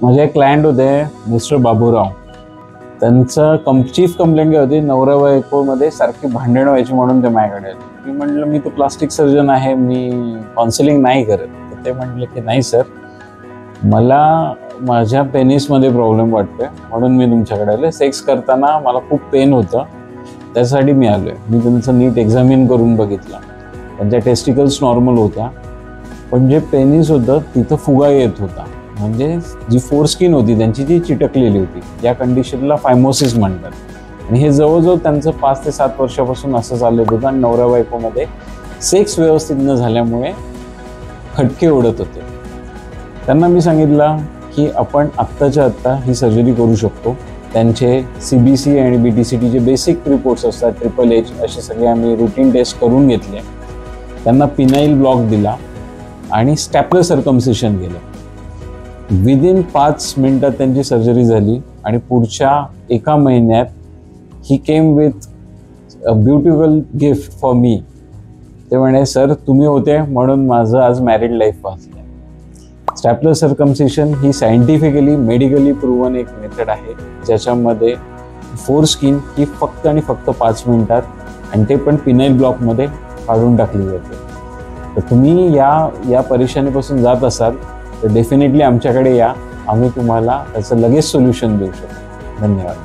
माझे एक क्लायंट होते मिस्टर बाबूराव. त्यांचं चीफ कंप्लेंट काय होती, नवरा बायकोमध्ये सारखी भांडण व्हायची म्हणून ते माझ्याकडे आले. मी म्हटलं मी तो प्लास्टिक सर्जन आहे, मी काउन्सिलिंग नाही करत. तर ते म्हटले की नाही सर, मला माझ्या पेनिसमध्ये प्रॉब्लेम वाटतोय म्हणून मी तुमच्याकडे आले. सेक्स करताना मला खूप पेन होतं, त्यासाठी मी आलोय. मी त्यांचं नीट एक्झामिन करून बघितलं. त्यांच्या टेस्टिकल्स नॉर्मल होत्या, पण जे पेनिस होतं तिथं फुगा येत होता. म्हणजे जी फोरस्किन होती त्यांची ती चिटकलेली होती. या कंडिशनला फायमोसिस म्हणतात. आणि हे जवळजवळ त्यांचं 5 ते 7 वर्षापासून असं चाललं होतं. आणि नवरा बायकोमध्ये सेक्स व्यवस्थित न झाल्यामुळे खटके उडत होते. त्यांना मी सांगितलं की आपण आत्ताच्या आत्ता ही सर्जरी करू शकतो. त्यांचे CBC आणि BTCT बेसिक रिपोर्ट्स असतात, HHH असे सगळे आम्ही रुटीन टेस्ट करून घेतले. त्यांना पिनाईल ब्लॉक दिला आणि स्टॅपलर सर्कमसिशन केलं. विदिन 5 मिनिटात त्यांची सर्जरी झाली आणि पुढच्या 1 महिन्यात he came with a beautiful gift for me. ते म्हणे सर तुम्ही होते म्हणून माझं आज मॅरिड लाईफ वाचलं. स्टॅपलर सर्कमसिशन ही सायंटिफिकली मेडिकली प्रूव्हन एक मेथड आहे, ज्याच्यामध्ये फोरस्किन ही फक्त आणि फक्त 5 मिनिटात, आणि ते पण पिनाईल ब्लॉकमध्ये काढून टाकली जाते. तर तुम्ही या परेशानीपासून जात असाल तर डेफिनेटली आमच्याकडे या. आम्ही तुम्हाला त्याचं लगेच सोल्युशन देऊ शकतो. धन्यवाद.